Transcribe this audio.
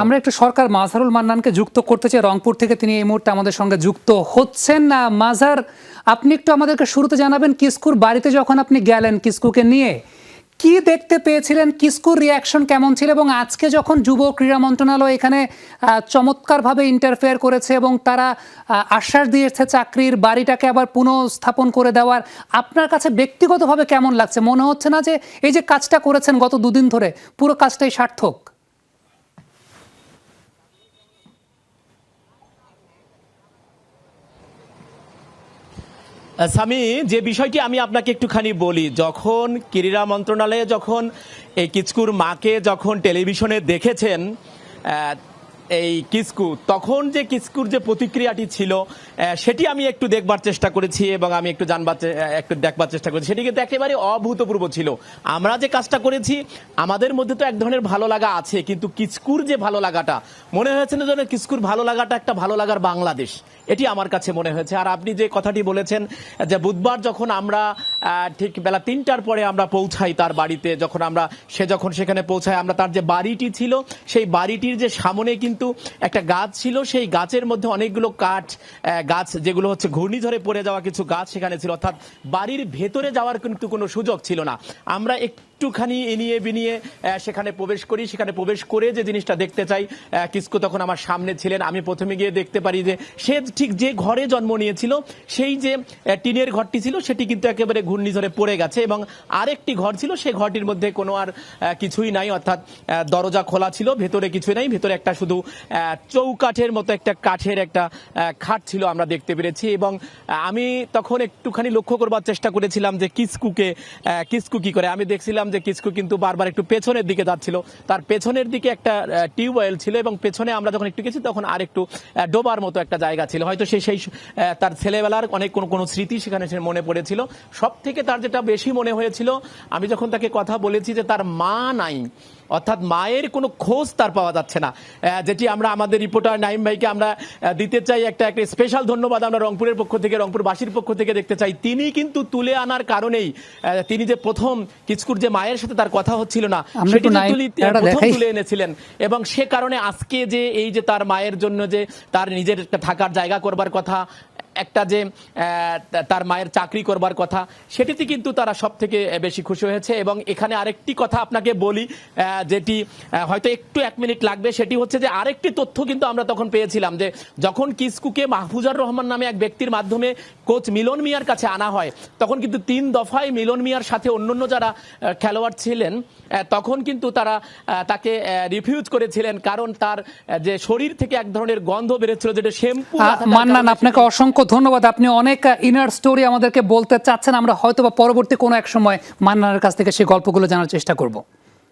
আমরা একটু সরকার মাজহারুল মান্নানকে যুক্ত করতে চাই রংপুর থেকে। তিনি এই মুহূর্তে আমাদের সঙ্গে যুক্ত হচ্ছেন না। মাজহার, আপনি একটু আমাদেরকে শুরুতে জানাবেন, কিস্কুর বাড়িতে যখন আপনি গেলেন কিস্কুকে নিয়ে, কি দেখতে পেয়েছিলেন, কিস্কুর রিয়াকশন কেমন ছিল, এবং আজকে যখন যুব ক্রীড়া মন্ত্রণালয় এখানে চমৎকারভাবে ইন্টারফেয়ার করেছে এবং তারা আশ্বাস দিয়েছে চাকরির বাড়িটাকে আবার পুনঃস্থাপন করে দেওয়ার, আপনার কাছে ব্যক্তিগতভাবে কেমন লাগছে? মনে হচ্ছে না যে এই যে কাজটা করেছেন গত দুদিন ধরে, পুরো কাজটাই সার্থক? সামি, যে বিষয়টি আমি আপনাকে একটুখানি বলি, যখন ক্রীড়া মন্ত্রণালয়ে যখন এই কিস্কুর মাকে যখন টেলিভিশনে দেখেছেন এই কিস্কু, তখন যে কিস্কুর যে প্রতিক্রিয়াটি ছিল সেটি আমি একটু দেখবার চেষ্টা করেছি এবং আমি একটু দেখবার চেষ্টা করেছি। সেটি কিন্তু একেবারে অভূতপূর্ব ছিল। আমরা যে কাজটা করেছি, আমাদের মধ্যে তো এক ধরনের ভালো লাগা আছে, কিন্তু কিস্কুর যে ভালো লাগাটা মনে হয়েছে না, যেন কিস্কুর ভালো লাগাটা একটা ভালো লাগার বাংলাদেশ, এটি আমার কাছে মনে হয়েছে। আর আপনি যে কথাটি বলেছেন যে বুধবার যখন আমরা ঠিক বেলা ৩টার পরে আমরা পৌঁছাই তার বাড়িতে, যখন সেখানে পৌঁছাই, আমরা তার যে বাড়িটি ছিল সেই বাড়িটির যে সামনে কিন্তু একটা গাছ ছিল, সেই গাছের মধ্যে অনেকগুলো গাছ যেগুলো হচ্ছে ঘূর্ণিঝড়ে পড়ে যাওয়া কিছু গাছ সেখানে ছিল, অর্থাৎ বাড়ির ভেতরে যাওয়ার কিন্তু কোনো সুযোগ ছিল না। আমরা একটুখানি এনিয়ে বিনিয়ে সেখানে প্রবেশ করি। সেখানে প্রবেশ করে যে জিনিসটা দেখতে চাই, কিস্কু তখন আমার সামনে ছিলেন। আমি প্রথমে গিয়ে দেখতে পারি যে সে ঠিক যে ঘরে জন্ম নিয়েছিল, সেই যে টিনের ঘরটি ছিল সেটি কিন্তু একেবারে ঘূর্ণিঝড়ে পড়ে গেছে, এবং আরেকটি ঘর ছিল, সেই ঘরটির মধ্যে কোনো আর কিছুই নাই, অর্থাৎ দরজা খোলা ছিল, ভেতরে কিছুই নাই, ভেতরে একটা শুধু চৌকাঠের মতো একটা কাঠের একটা খাট ছিল আমরা দেখতে পেরেছি। এবং আমি তখন একটুখানি লক্ষ্য করবার চেষ্টা করেছিলাম যে কিস্কু কি করে। আমি দেখছিলাম যে কিস্কু কিন্তু বারবার একটু পেছনের দিকে যাচ্ছিল, তার পেছনের দিকে একটা টিউবওয়েল ছিল, এবং পেছনে আমরা যখন একটু গেছি তখন আর একটু ডোবার মতো একটা জায়গা ছিল। হয়তো সেই তার ছেলেবেলার অনেক কোনো স্মৃতি সেখানে মনে পড়েছিল। সব থেকে তার যেটা বেশি মনে হয়েছিল, আমি যখন তাকে কথা বলেছি যে তার মা নাই, অর্থাৎ মায়ের কোনো খোঁজ তার পাওয়া যাচ্ছে না, যেটি আমরা আমাদের রিপোর্টার নাইম ভাইকে আমরা দিতে চাই একটা স্পেশাল ধন্যবাদ আমরা রংপুরের পক্ষ থেকে, রংপুরবাসীর পক্ষ থেকে দেখতে চাই। তিনি কিন্তু তুলে আনার কারণেই, তিনি যে প্রথম কিস্কুর যে মায়ের সাথে তার কথা হচ্ছিল না, সেটি প্রথম তুলে এনেছিলেন, এবং সে কারণে আজকে যে এই যে তার মায়ের জন্য যে তার নিজের থাকার জায়গা করবার কথা, একটা যে তার মায়ের চাকরি করবার কথা, সেটিতে কিন্তু তারা সব থেকে বেশি খুশি হয়েছে। এবং এখানে আরেকটি কথা আপনাকে বলি, যেটি হয়তো একটু 1 মিনিট লাগবে, সেটি হচ্ছে যে আরেকটি তথ্য কিন্তু আমরা তখন পেয়েছিলাম যে যখন কিস্কুকে মাহফুজার রহমান নামে এক ব্যক্তির মাধ্যমে কোচ মিলন মিয়ার কাছে আনা হয়, তখন কিন্তু 3 দফায় মিলন মিয়ার সাথে অন্যান্য যারা খেলোয়াড় ছিলেন তখন কিন্তু তারা তাকে রিফিউজ করেছিলেন, কারণ তার যে শরীর থেকে এক ধরনের গন্ধ বেরোচ্ছিল, যেটা শ্যাম্পু। মান্নান, আপনাকে অসংখ্য ধন্যবাদ। আপনি অনেক ইনার স্টোরি আমাদেরকে বলতে চাচ্ছেন, আমরা হয়তো বা পরবর্তী কোনো এক সময় মান্নানের কাছ থেকে সেই গল্পগুলো জানার চেষ্টা করব।